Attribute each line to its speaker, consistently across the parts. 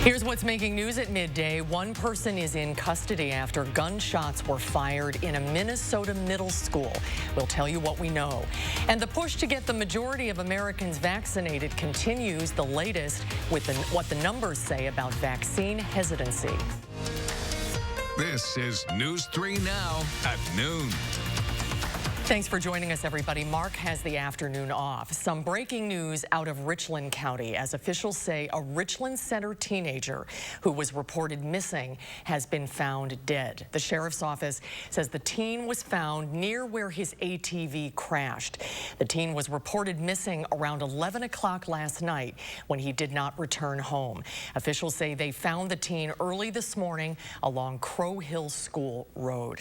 Speaker 1: Here's what's making news at midday. One person is in custody after gunshots were fired in a Minnesota middle school. We'll tell you what we know. And the push to get the majority of Americans vaccinated continues. The latest with what the numbers say about vaccine hesitancy.
Speaker 2: This is News 3 Now at noon.
Speaker 1: Thanks for joining us, everybody. Mark has the afternoon off. Some breaking news out of Richland County as officials say a Richland Center teenager who was reported missing has been found dead. The sheriff's office says the teen was found near where his ATV crashed. The teen was reported missing around 11 o'clock last night when he did not return home. Officials say they found the teen early this morning along Crow Hill School Road.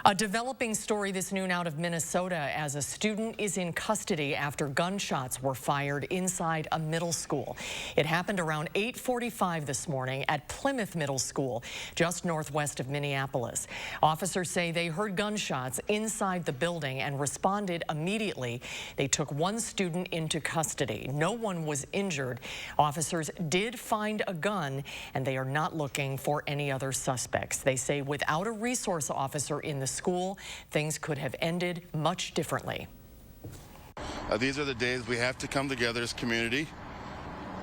Speaker 1: A developing story this noon out of Minnesota as a student is in custody after gunshots were fired inside a middle school. It happened around 8:45 this morning at Plymouth Middle School, just northwest of Minneapolis. Officers say they heard gunshots inside the building and responded immediately. They took one student into custody. No one was injured. Officers did find a gun, and they are not looking for any other suspects. They say without a resource officer in the school, things could have ended much differently.
Speaker 3: These are the days we have to come together as community.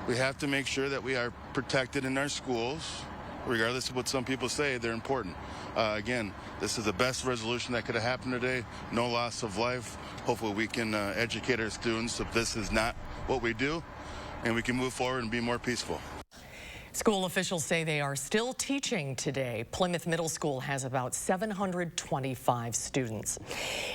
Speaker 3: We have to make sure that we are protected in our schools. Regardless of what some people say, they're important. Again, this is the best resolution that could have happened today. No loss of life. Hopefully we can educate our students that this is not what we do, and we can move forward and be more peaceful.
Speaker 1: School officials say they are still teaching today. Plymouth Middle School has about 725 students.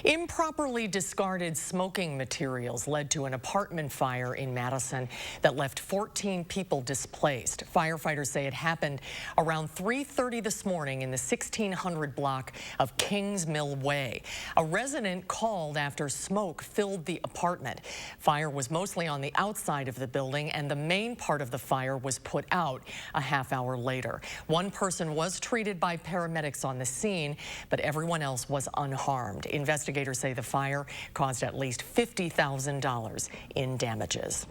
Speaker 1: Improperly discarded smoking materials led to an apartment fire in Madison that left 14 people displaced. Firefighters say it happened around 3:30 this morning in the 1600 block of Kings Mill Way. A resident called after smoke filled the apartment. Fire was mostly on the outside of the building, and the main part of the fire was put out a half hour later. One person was treated by paramedics on the scene, but everyone else was unharmed. Investigators say the fire caused at least $50,000 in damages.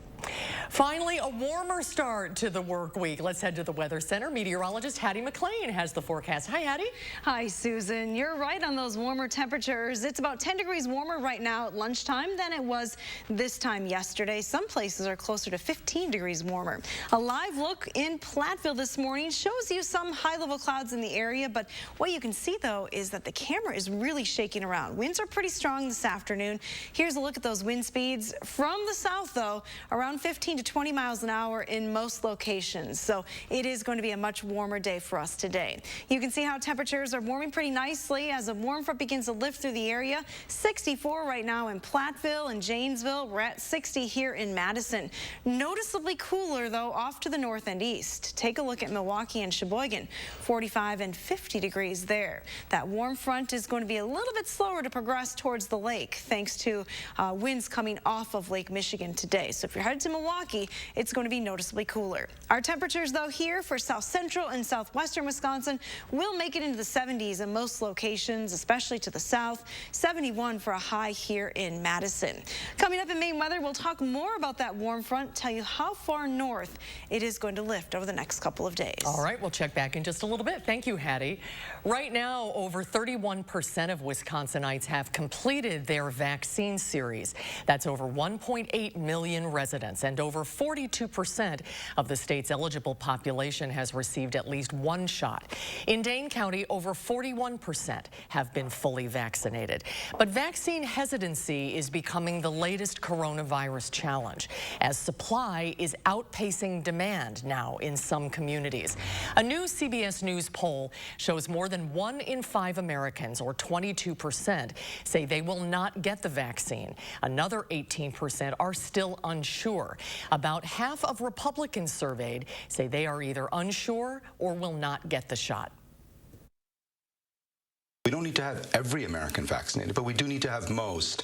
Speaker 1: Finally, a warmer start to the work week. Let's head to the Weather Center. Meteorologist Hattie McLean has the forecast. Hi, Hattie.
Speaker 4: Hi, Susan. You're right on those warmer temperatures. It's about 10 degrees warmer right now at lunchtime than it was this time yesterday. Some places are closer to 15 degrees warmer. A live look in Platteville this morning shows you some high-level clouds in the area, but what you can see, though, is that the camera is really shaking around. Winds are pretty strong this afternoon. Here's a look at those wind speeds from the south, though, around 15 to 20 miles an hour in most locations. So it is going to be a much warmer day for us today. You can see how temperatures are warming pretty nicely as a warm front begins to lift through the area. 64 right now in Platteville and Janesville. We're at 60 here in Madison. Noticeably cooler, though, off to the north and east. Take a look at Milwaukee and Sheboygan. 45 and 50 degrees there. That warm front is going to be a little bit slower to progress towards the lake thanks to winds coming off of Lake Michigan today. So if you're headed to Milwaukee, it's going to be noticeably cooler. Our temperatures, though, here for south central and southwestern Wisconsin will make it into the 70s in most locations, especially to the south. 71 for a high here in Madison. Coming up in Maine weather, we'll talk more about that warm front, tell you how far north it is going to lift over the next couple of days.
Speaker 1: All right, we'll check back in just a little bit. Thank you, Hattie. Right now, over 31% of Wisconsinites have completed their vaccine series. That's over 1.8 million residents, and over 42% of the state's eligible population has received at least one shot. In Dane County, over 41% have been fully vaccinated. But vaccine hesitancy is becoming the latest coronavirus challenge, as supply is outpacing demand now in some communities. A new CBS News poll shows more than 1 in 5 Americans, or 22%, say they will not get the vaccine. Another 18% are still unsure. About half of Republicans surveyed say they are either unsure or will not get the shot.
Speaker 5: We don't need to have every American vaccinated, but we do need to have most.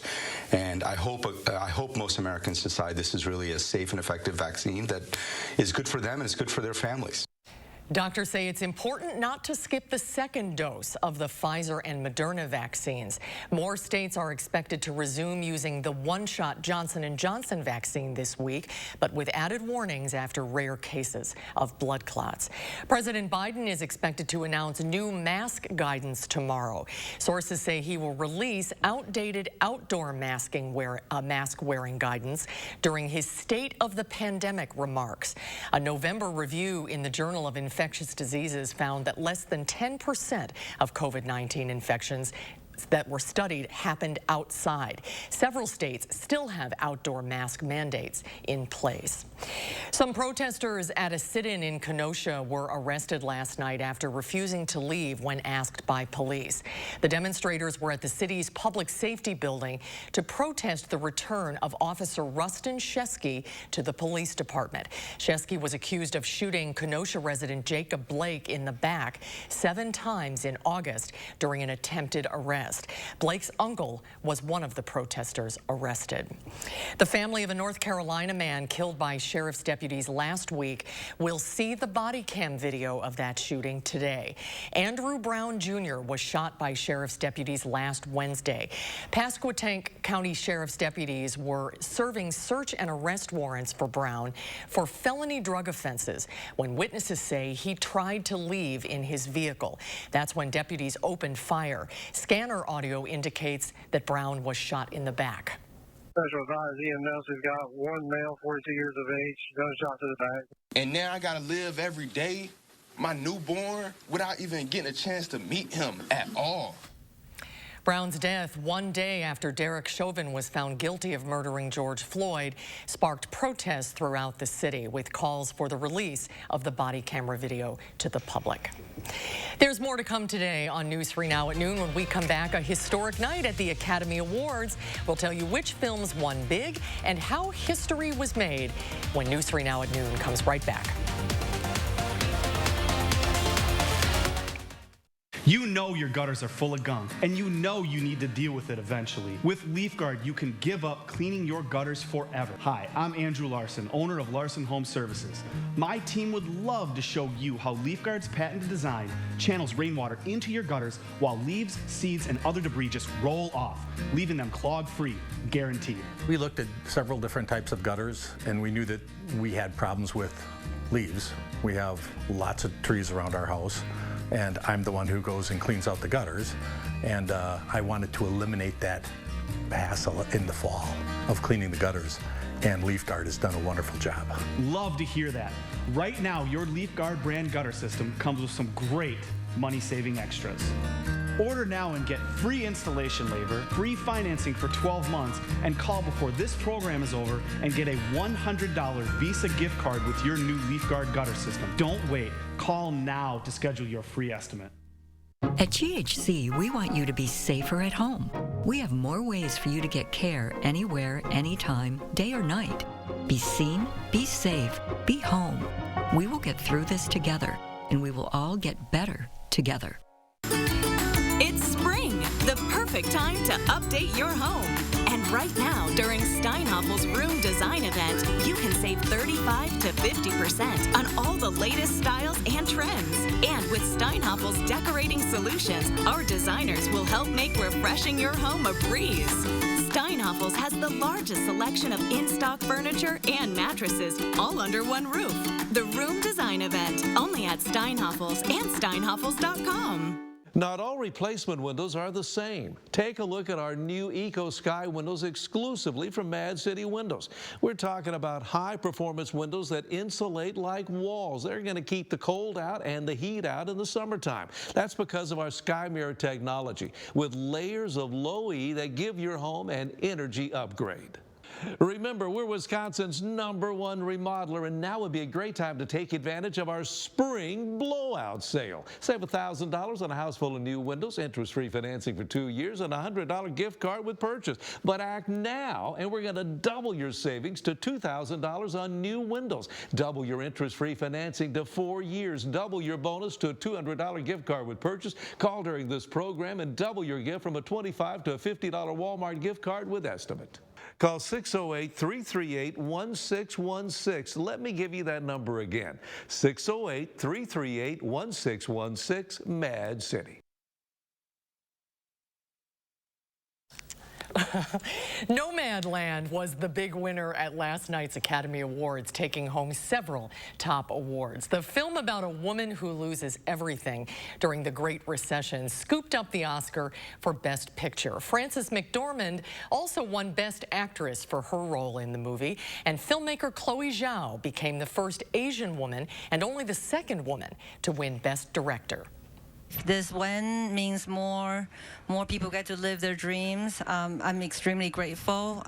Speaker 5: And I hope most Americans decide this is really a safe and effective vaccine that is good for them and is good for their families.
Speaker 1: Doctors say it's important not to skip the second dose of the Pfizer and Moderna vaccines. More states are expected to resume using the one-shot Johnson & Johnson vaccine this week, but with added warnings after rare cases of blood clots. President Biden is expected to announce new mask guidance tomorrow. Sources say he will release outdated outdoor mask wearing guidance during his State of the Pandemic remarks. A November review in the Journal of Infectious Diseases found that less than 10% of COVID-19 infections that were studied happened outside. Several states still have outdoor mask mandates in place. Some protesters at a sit-in in Kenosha were arrested last night after refusing to leave when asked by police. The demonstrators were at the city's public safety building to protest the return of Officer Rustin Shesky to the police department. Shesky was accused of shooting Kenosha resident Jacob Blake in the back 7 times in August during an attempted arrest. Blake's uncle was one of the protesters arrested. The family of a North Carolina man killed by sheriff's deputies last week will see the body cam video of that shooting today. Andrew Brown Jr. was shot by sheriff's deputies last Wednesday. Pasquotank County Sheriff's deputies were serving search and arrest warrants for Brown for felony drug offenses when witnesses say he tried to leave in his vehicle. That's when deputies opened fire. Scanner audio indicates that Brown was shot in the back.
Speaker 6: Special advisor EMS has got one male, 42 years of age, gunshot to the back.
Speaker 7: And now I gotta live every day, my newborn, without even getting a chance to meet him at all.
Speaker 1: Brown's death, one day after Derek Chauvin was found guilty of murdering George Floyd, sparked protests throughout the city with calls for the release of the body camera video to the public. There's more to come today on News 3 Now at noon. When we come back, a historic night at the Academy Awards. We'll tell you which films won big and how history was made when News 3 Now at noon comes right back.
Speaker 8: You know your gutters are full of gunk, and you know you need to deal with it eventually. With Leafguard, you can give up cleaning your gutters forever. Hi, I'm Andrew Larson, owner of Larson Home Services. My team would love to show you how Leafguard's patented design channels rainwater into your gutters while leaves, seeds, and other debris just roll off, leaving them clog-free, guaranteed.
Speaker 9: We looked at several different types of gutters, and we knew that we had problems with leaves. We have lots of trees around our house, and I'm the one who goes and cleans out the gutters, and I wanted to eliminate that hassle in the fall of cleaning the gutters, and Leafguard has done a wonderful job.
Speaker 8: Love to hear that. Right now, your Leafguard brand gutter system comes with some great money-saving extras. Order now and get free installation labor, free financing for 12 months, and call before this program is over and get a $100 Visa gift card with your new Leafguard gutter system. Don't wait. Call now to schedule your free estimate.
Speaker 10: At GHC, we want you to be safer at home. We have more ways for you to get care anywhere, anytime, day or night. Be seen, be safe, be home. We will get through this together, and we will all get better together.
Speaker 11: It's spring, the perfect time to update your home. And right now, during Steinhoffel's Room Design event, you can save 35 to 50% on all the latest styles and trends. And with Steinhoffel's Decorating Solutions, our designers will help make refreshing your home a breeze. Steinhoffel's has the largest selection of in-stock furniture and mattresses, all under one roof. The Room Design event, only at Steinhoffel's and steinhoffels.com.
Speaker 12: Not all replacement windows are the same. Take a look at our new Eco Sky windows exclusively from Mad City Windows. We're talking about high-performance windows that insulate like walls. They're going to keep the cold out and the heat out in the summertime. That's because of our Sky Mirror technology with layers of low E that give your home an energy upgrade. Remember, we're Wisconsin's #1 remodeler, and now would be a great time to take advantage of our spring blowout sale. Save $1,000 on a house full of new windows, interest-free financing for 2 years, and a $100 gift card with purchase. But act now, and we're going to double your savings to $2,000 on new windows. Double your interest-free financing to 4 years. Double your bonus to a $200 gift card with purchase. Call during this program and double your gift from a $25 to a $50 Walmart gift card with estimate. Call 608-338-1616. Let me give you that number again. 608-338-1616, Mad City.
Speaker 1: Nomadland was the big winner at last night's Academy Awards, taking home several top awards. The film about a woman who loses everything during the Great Recession scooped up the Oscar for Best Picture. Frances McDormand also won Best Actress for her role in the movie, and filmmaker Chloe Zhao became the first Asian woman and only the second woman to win Best Director.
Speaker 13: This win means more people get to live their dreams. I'm extremely grateful.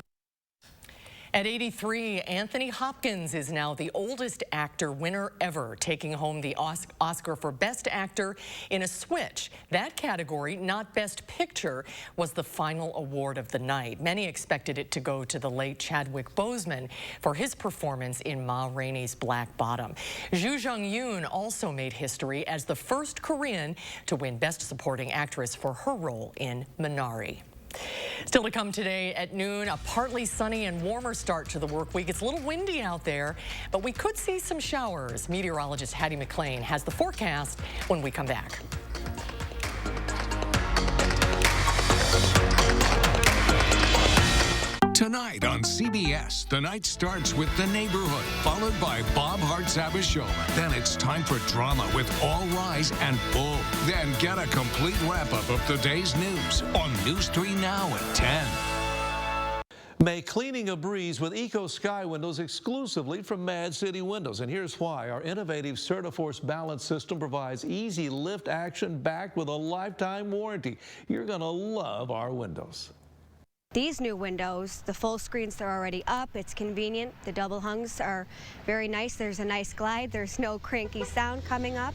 Speaker 1: At 83, Anthony Hopkins is now the oldest actor winner ever, taking home the Oscar for Best Actor in a switch. That category, not Best Picture, was the final award of the night. Many expected it to go to the late Chadwick Boseman for his performance in Ma Rainey's Black Bottom. Ju Jung-yoon also made history as the first Korean to win Best Supporting Actress for her role in Minari. Still to come today at noon, a partly sunny and warmer start to the work week. It's a little windy out there, but we could see some showers. Meteorologist Hattie McLean has the forecast when we come back.
Speaker 2: Tonight on CBS, the night starts with The Neighborhood, followed by Bob Hart's Show. Then it's time for drama with All Rise and Bull. Then get a complete wrap-up of the day's news on News 3 Now at 10.
Speaker 12: Make cleaning a breeze with Eco Sky windows exclusively from Mad City Windows. And here's why. Our innovative CertaForce balance system provides easy lift action backed with a lifetime warranty. You're going to love our windows.
Speaker 14: These new windows, the full screens are already up. It's convenient. The double hungs are very nice. There's a nice glide. There's no cranky sound coming up.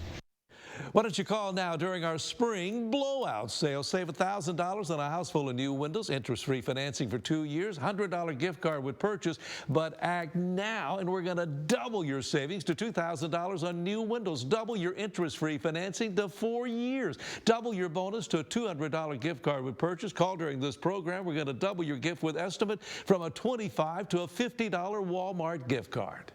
Speaker 12: Why don't you call now during our spring blowout sale? Save $1,000 on a house full of new windows, interest-free financing for 2 years, $100 gift card with purchase. But act now, and we're going to double your savings to $2,000 on new windows. Double your interest-free financing to 4 years. Double your bonus to a $200 gift card with purchase. Call during this program. We're going to double your gift with estimate from a $25 to a $50 Walmart gift card.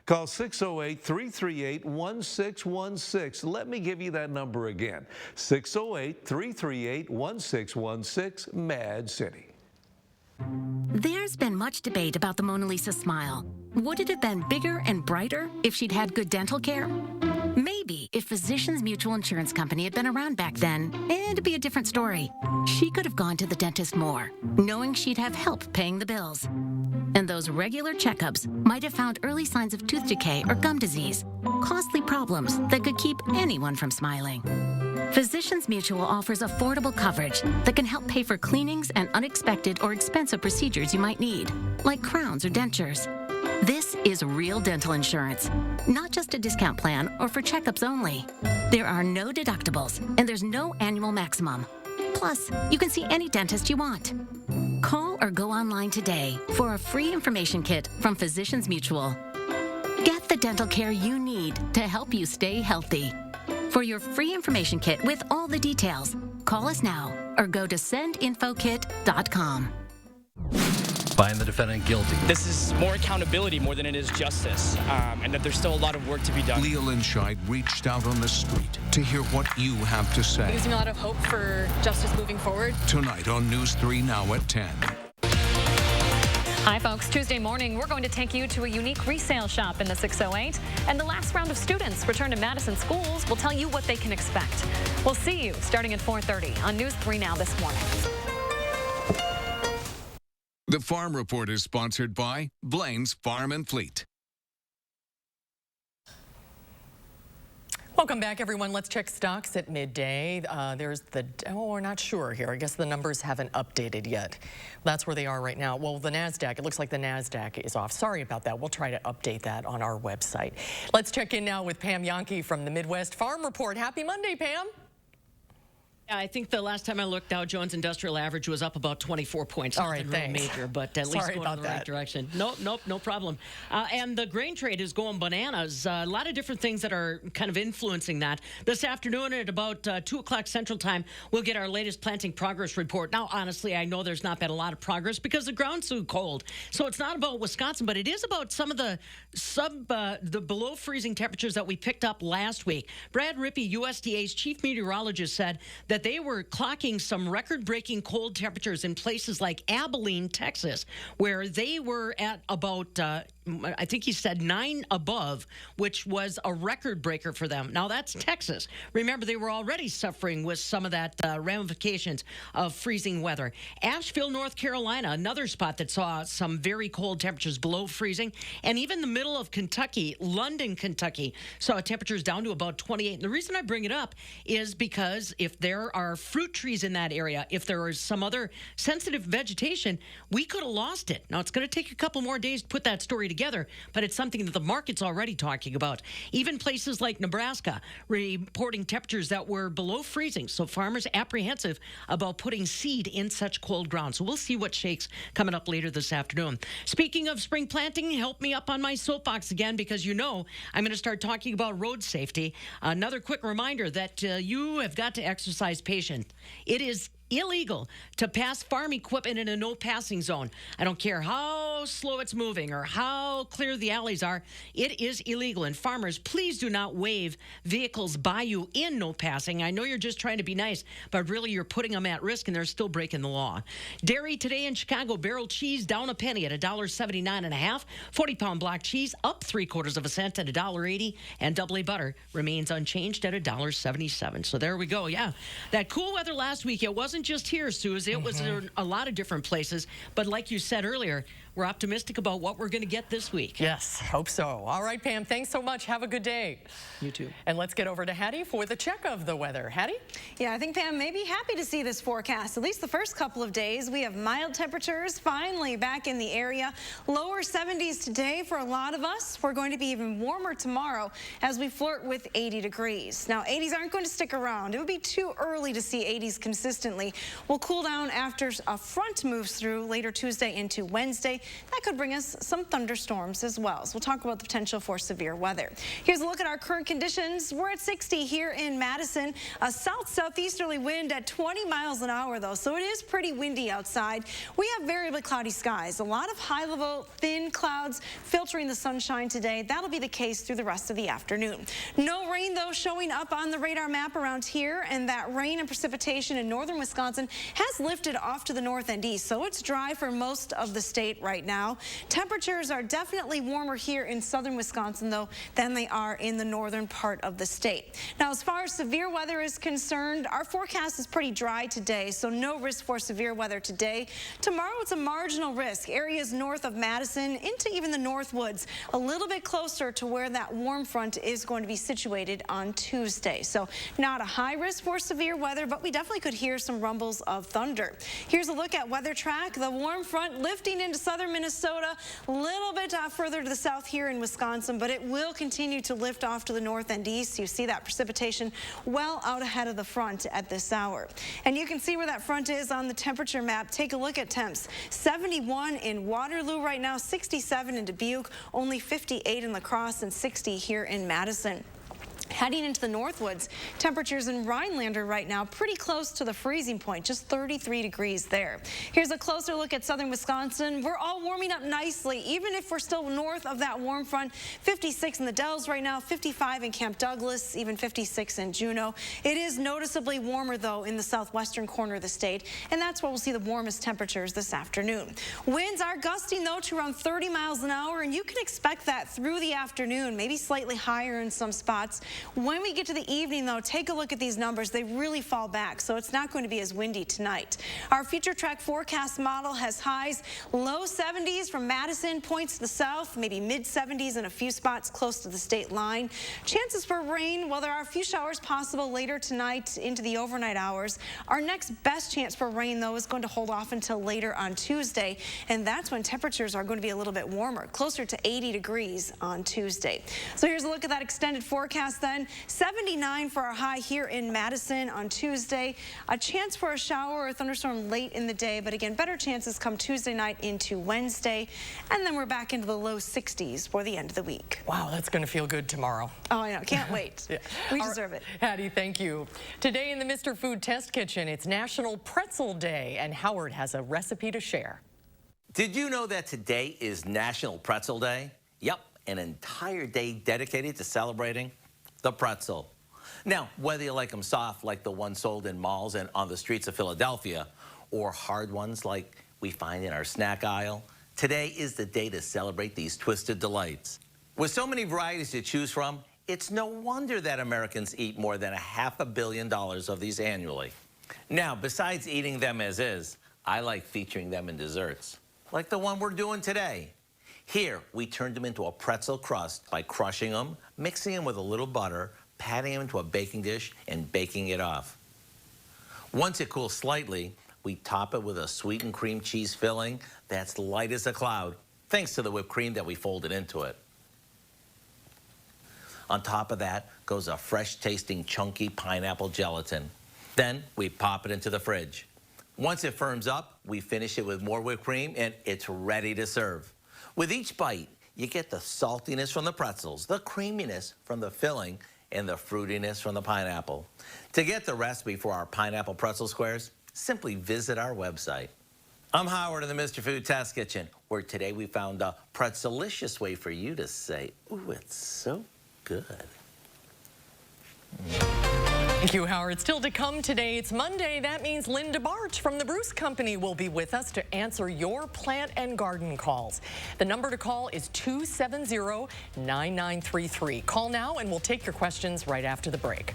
Speaker 12: Call 608-338-1616. Let me give you that number again. 608-338-1616, Mad City.
Speaker 15: There's been much debate about the Mona Lisa smile. Would it have been bigger and brighter if she'd had good dental care? Maybe if Physicians Mutual Insurance Company had been around back then, it'd be a different story. She could have gone to the dentist more, knowing she'd have help paying the bills. And those regular checkups might have found early signs of tooth decay or gum disease, costly problems that could keep anyone from smiling. Physicians Mutual offers affordable coverage that can help pay for cleanings and unexpected or expensive procedures you might need, like crowns or dentures. This is real dental insurance, not just a discount plan or for checkups only. There are no deductibles, and there's no annual maximum. Plus, you can see any dentist you want. Call or go online today for a free information kit from Physicians Mutual. Get the dental care you need to help you stay healthy. For your free information kit with all the details, call us now or go to sendinfokit.com.
Speaker 16: Find the defendant guilty.
Speaker 17: This is more accountability more than it is justice, and that there's still a lot of work to be done.
Speaker 2: Leah Linscheid reached out on the street to hear what you have to say.
Speaker 18: There's a lot of hope for justice moving forward.
Speaker 2: Tonight on News 3 Now at 10.
Speaker 19: Hi, folks. Tuesday morning, we're going to take you to a unique resale shop in the 608. And the last round of students return to Madison schools will tell you what they can expect. We'll see you starting at 4:30 on News 3 Now this morning.
Speaker 2: The Farm Report is sponsored by Blaine's Farm and Fleet.
Speaker 1: Welcome back, everyone. Let's check stocks at midday. We're not sure here. I guess the numbers haven't updated yet. That's where they are right now. Well, the NASDAQ, it looks like the NASDAQ is off. Sorry about that. We'll try to update that on our website. Let's check in now with Pam Yankee from the Midwest Farm Report. Happy Monday, Pam.
Speaker 20: Yeah, I think the last time I looked, Dow Jones Industrial Average was up about 24 points.
Speaker 1: All right,
Speaker 20: Nothing real
Speaker 1: thanks.
Speaker 20: major, but at least going in the right direction. Nope, no problem. And the grain trade is going bananas. A lot of different things that are kind of influencing that. This afternoon at about 2 o'clock Central Time, we'll get our latest planting progress report. Now, honestly, I know there's not been a lot of progress because the ground's so cold. So it's not about Wisconsin, but it is about some of the below freezing temperatures that we picked up last week. Brad Rippey, USDA's chief meteorologist, said that they were clocking some record-breaking cold temperatures in places like Abilene, Texas, where they were at about, I think he said 9 above, which was a record breaker for them. Now, that's Texas. Remember, they were already suffering with some of that ramifications of freezing weather. Asheville, North Carolina, another spot that saw some very cold temperatures below freezing. And even the middle of Kentucky, London, Kentucky, saw temperatures down to about 28. And the reason I bring it up is because if there are fruit trees in that area, if there is some other sensitive vegetation, we could have lost it. Now, it's going to take a couple more days to put that story together, but it's something that the market's already talking about. Even places like Nebraska reporting temperatures that were below freezing, so farmers apprehensive about putting seed in such cold ground. So we'll see what shakes coming up later this afternoon. Speaking of spring planting, help me up on my soapbox again, because you know I'm going to start talking about road safety. Another quick reminder that you have got to exercise patience. It is illegal to pass farm equipment in a no passing zone. I don't care how slow it's moving or how clear the alleys are. It is illegal. And farmers, please do not wave vehicles by you in no passing. I know you're just trying to be nice, but really you're putting them at risk and they're still breaking the law. Dairy today in Chicago, barrel cheese down a penny at $1.79.5. 40-pound block cheese up 3/4 cent at $1.80. And double A butter remains unchanged at $1.77. So there we go. Yeah, that cool weather last week, it wasn't just here, Suze. It was in a lot of different places. But like you said earlier, we're optimistic about what we're going to get this week.
Speaker 1: Yes, hope so. All right, Pam, thanks so much. Have a good day.
Speaker 20: You too.
Speaker 1: And let's get over to Hattie for the check of the weather. Hattie?
Speaker 4: Yeah, I think Pam may be happy to see this forecast. At least the first couple of days, we have mild temperatures finally back in the area. Lower 70s today for a lot of us. We're going to be even warmer tomorrow as we flirt with 80 degrees. Now, 80s aren't going to stick around. It would be too early to see 80s consistently. We'll cool down after a front moves through later Tuesday into Wednesday. That could bring us some thunderstorms as well. So we'll talk about the potential for severe weather. Here's a look at our current conditions. We're at 60 here in Madison. A south-southeasterly wind at 20 miles an hour, though, so it is pretty windy outside. We have variably cloudy skies. A lot of high-level, thin clouds filtering the sunshine today. That'll be the case through the rest of the afternoon. No rain, though, showing up on the radar map around here, and that rain and precipitation in northern Wisconsin has lifted off to the north and east, so it's dry for most of the state right now. Temperatures are definitely warmer here in southern Wisconsin, though, than they are in the northern part of the state. Now, as far as severe weather is concerned, our forecast is pretty dry today, so no risk for severe weather today. Tomorrow, it's a marginal risk. Areas north of Madison into even the Northwoods, a little bit closer to where that warm front is going to be situated on Tuesday. So not a high risk for severe weather, but we definitely could hear some rumbles of thunder. Here's a look at weather track. The warm front lifting into southern Minnesota, a little bit further to the south here in Wisconsin, but it will continue to lift off to the north and east. You see that precipitation well out ahead of the front at this hour. And you can see where that front is on the temperature map. Take a look at temps. 71 in Waterloo right now, 67 in Dubuque, only 58 in La Crosse, and 60 here in Madison. Heading into the Northwoods, temperatures in Rhinelander right now pretty close to the freezing point, just 33 degrees there. Here's a closer look at southern Wisconsin. We're all warming up nicely, even if we're still north of that warm front. 56 in the Dells right now, 55 in Camp Douglas, even 56 in Juneau. It is noticeably warmer, though, in the southwestern corner of the state, and that's where we'll see the warmest temperatures this afternoon. Winds are gusting, though, to around 30 miles an hour, and you can expect that through the afternoon, maybe slightly higher in some spots. When we get to the evening, though, take a look at these numbers. They really fall back, so it's not going to be as windy tonight. Our future track forecast model has highs low 70s from Madison, points to the south, maybe mid 70s in a few spots close to the state line. Chances for rain, well, there are a few showers possible later tonight into the overnight hours. Our next best chance for rain, though, is going to hold off until later on Tuesday, and that's when temperatures are going to be a little bit warmer, closer to 80 degrees on Tuesday. So here's a look at that extended forecast then. then 79 for our high here in Madison on Tuesday. A chance for a shower or thunderstorm late in the day, but again, better chances come Tuesday night into Wednesday. And then we're back into the low 60s for the end of the week.
Speaker 1: Wow, that's going to feel good tomorrow.
Speaker 4: Oh, I know. Can't wait.
Speaker 1: Yeah.
Speaker 4: We deserve it.
Speaker 1: Hattie, thank you. Today in the Mr. Food Test Kitchen, it's National Pretzel Day, and Howard has a recipe to share.
Speaker 21: Did you know that today is National Pretzel Day? Yep, an entire day dedicated to celebrating the pretzel. Now, whether you like them soft like the ones sold in malls and on the streets of Philadelphia, or hard ones like we find in our snack aisle, today is the day to celebrate these twisted delights. With so many varieties to choose from, it's no wonder that Americans eat more than $500 million of these annually. Now, besides eating them as is, I like featuring them in desserts, like the one we're doing today. Here, we turned them into a pretzel crust by crushing them, mixing them with a little butter, patting them into a baking dish, and baking it off. Once it cools slightly, we top it with a sweetened cream cheese filling that's light as a cloud, thanks to the whipped cream that we folded into it. On top of that goes a fresh-tasting chunky pineapple gelatin. Then we pop it into the fridge. Once it firms up, we finish it with more whipped cream, and it's ready to serve. With each bite, you get the saltiness from the pretzels, the creaminess from the filling, and the fruitiness from the pineapple. To get the recipe for our pineapple pretzel squares, simply visit our website. I'm Howard in the Mr. Food Test Kitchen, where today we found a pretzelicious way for you to say, ooh, it's so good.
Speaker 1: Thank you, Howard. Still to come today, it's Monday. That means Linda Barch from the Bruce Company will be with us to answer your plant and garden calls. The number to call is 270-9933. Call now and we'll take your questions right after the break.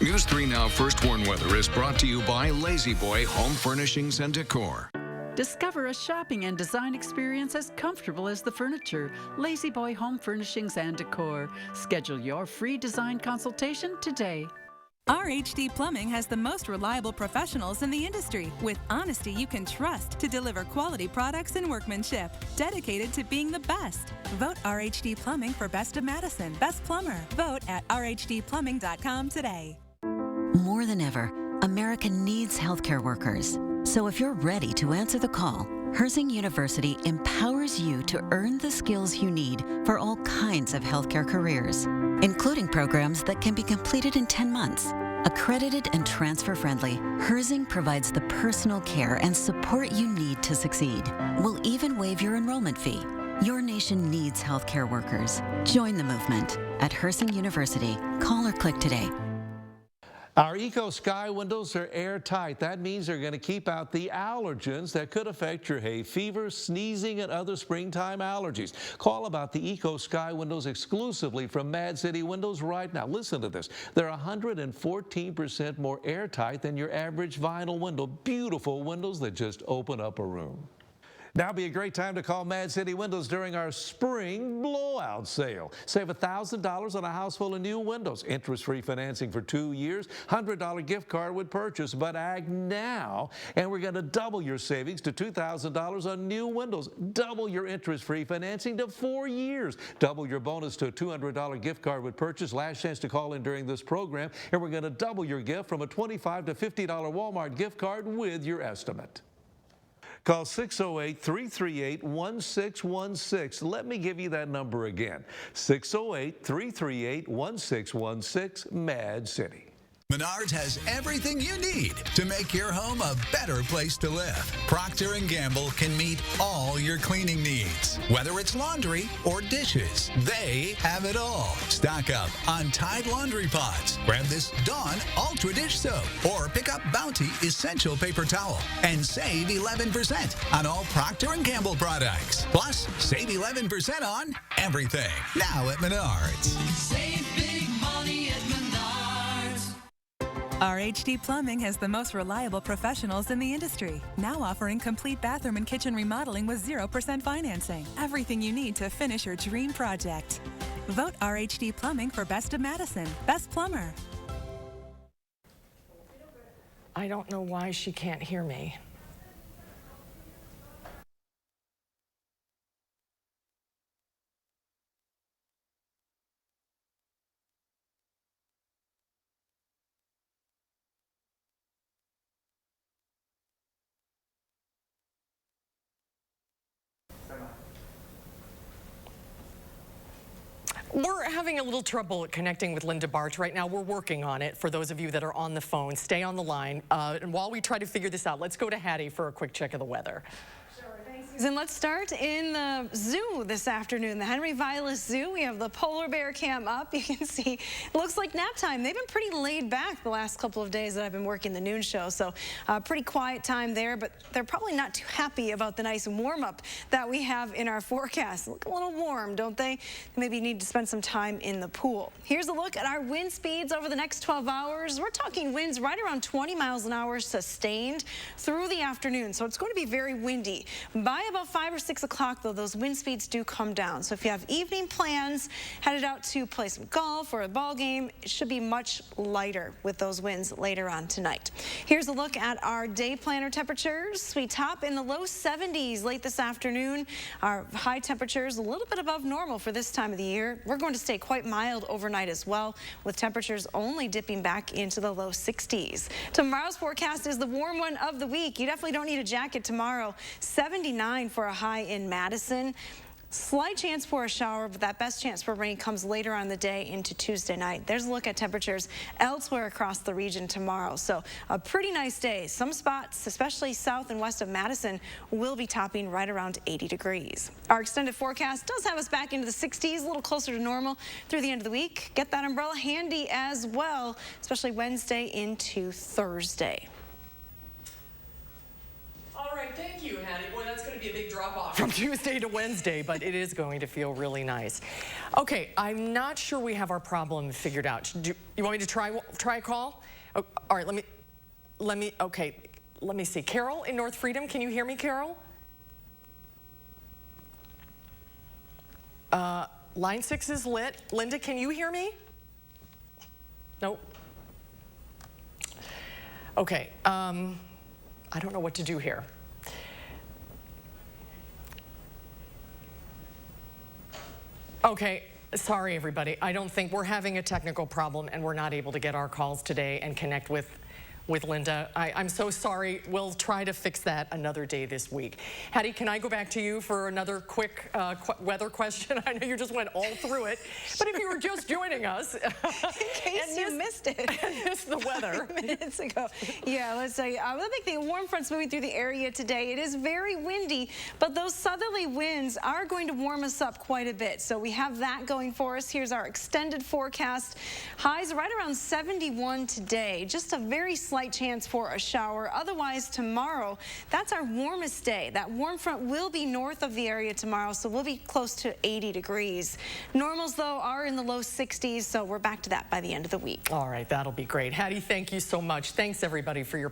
Speaker 2: News 3 Now First Warn Weather is brought to you by Lazy Boy Home Furnishings and Decor.
Speaker 22: Discover a shopping and design experience as comfortable as the furniture. Lazy Boy Home Furnishings and Decor. Schedule your free design consultation today.
Speaker 23: RHD Plumbing has the most reliable professionals in the industry with honesty you can trust to deliver quality products and workmanship. Dedicated to being the best. Vote RHD Plumbing for Best of Madison, Best Plumber. Vote at rhdplumbing.com today.
Speaker 24: More than ever, America needs healthcare workers. So if you're ready to answer the call, Herzing University empowers you to earn the skills you need for all kinds of healthcare careers, including programs that can be completed in 10 months. Accredited and transfer-friendly, Herzing provides the personal care and support you need to succeed. We'll even waive your enrollment fee. Your nation needs healthcare workers. Join the movement at Herzing University. Call or click today.
Speaker 12: Our Eco Sky windows are airtight. That means they're going to keep out the allergens that could affect your hay fever, sneezing, and other springtime allergies. Call about the Eco Sky windows exclusively from Mad City Windows right now. Listen to this. They're 114% more airtight than your average vinyl window. Beautiful windows that just open up a room. Now would be a great time to call Mad City Windows during our spring blowout sale. Save $1,000 on a house full of new windows. Interest-free financing for 2 years. $100 gift card with purchase, but act now. And we're going to double your savings to $2,000 on new windows. Double your interest-free financing to 4 years. Double your bonus to a $200 gift card with purchase. Last chance to call in during this program. And we're going to double your gift from a $25 to $50 Walmart gift card with your estimate. Call 608-338-1616. Let me give you that number again. 608-338-1616, Mad City.
Speaker 25: Menards has everything you need to make your home a better place to live. Procter & Gamble can meet all your cleaning needs. Whether it's laundry or dishes, they have it all. Stock up on Tide laundry pods. Grab this Dawn Ultra Dish Soap or pick up Bounty Essential Paper Towel and save 11% on all Procter & Gamble products. Plus, save 11% on everything. Now at Menards.
Speaker 23: Save big money at Menards. RHD Plumbing has the most reliable professionals in the industry, now offering complete bathroom and kitchen remodeling with 0% financing. Everything you need to finish your dream project. Vote RHD Plumbing for Best of Madison, Best Plumber.
Speaker 1: I don't know why she can't hear me. We're having a little trouble connecting with Linda Barch right now. We're working on it. For those of you that are on the phone, stay on the line. And while we try to figure this out, let's go to Hattie for a quick check of the weather.
Speaker 4: And let's start in the zoo this afternoon, the Henry Vilas Zoo. We have the polar bear cam up. You can see it looks like nap time. They've been pretty laid back the last couple of days that I've been working the noon show, so pretty quiet time there, but they're probably not too happy about the nice warm up that we have in our forecast. Look a little warm, don't they? Maybe need to spend some time in the pool. Here's a look at our wind speeds over the next 12 hours. We're talking winds right around 20 miles an hour sustained through the afternoon, so it's going to be very windy. By about 5 or 6 o'clock, though, those wind speeds do come down. So if you have evening plans, headed out to play some golf or a ball game, it should be much lighter with those winds later on tonight. Here's a look at our day planner temperatures. We top in the low 70s late this afternoon. Our high temperatures a little bit above normal for this time of the year. We're going to stay quite mild overnight as well, with temperatures only dipping back into the low 60s. Tomorrow's forecast is the warm one of the week. You definitely don't need a jacket tomorrow. 79 for a high in Madison. Slight chance for a shower, but that best chance for rain comes later on in the day into Tuesday night. There's a look at temperatures elsewhere across the region tomorrow. So a pretty nice day. Some spots, especially south and west of Madison, will be topping right around 80 degrees. Our extended forecast does have us back into the 60s, a little closer to normal through the end of the week. Get that umbrella handy as well, especially Wednesday into Thursday.
Speaker 1: All right, thank you, Hattie. Boy, that's going to be a big drop-off from Tuesday to Wednesday, but it is going to feel really nice. Okay, I'm not sure we have our problem figured out. You want me to try a call? Oh, all right, let me see. Carol in North Freedom, can you hear me, Carol? Line 6 is lit. Linda, can you hear me? Nope. Okay, I don't know what to do here. Okay, sorry everybody. I don't think we're having a technical problem and we're not able to get our calls today and connect with Linda. I'm so sorry. We'll try to fix that another day this week. Hattie, can I go back to you for another quick weather question? I know you just went all through it, but if you were just joining us,
Speaker 4: in case you missed it,
Speaker 1: missed the weather
Speaker 4: 5 minutes ago. Yeah, let's say the big thing, warm fronts moving through the area today. It is very windy, but those southerly winds are going to warm us up quite a bit. So we have that going for us. Here's our extended forecast. Highs right around 71 today. Just a very slight chance for a shower. Otherwise, tomorrow, that's our warmest day. That warm front will be north of the area tomorrow, so we'll be close to 80 degrees. Normals, though, are in the low 60s, so we're back to that by the end of the week.
Speaker 1: All right, that'll be great. Hattie, thank you so much. Thanks, everybody, for your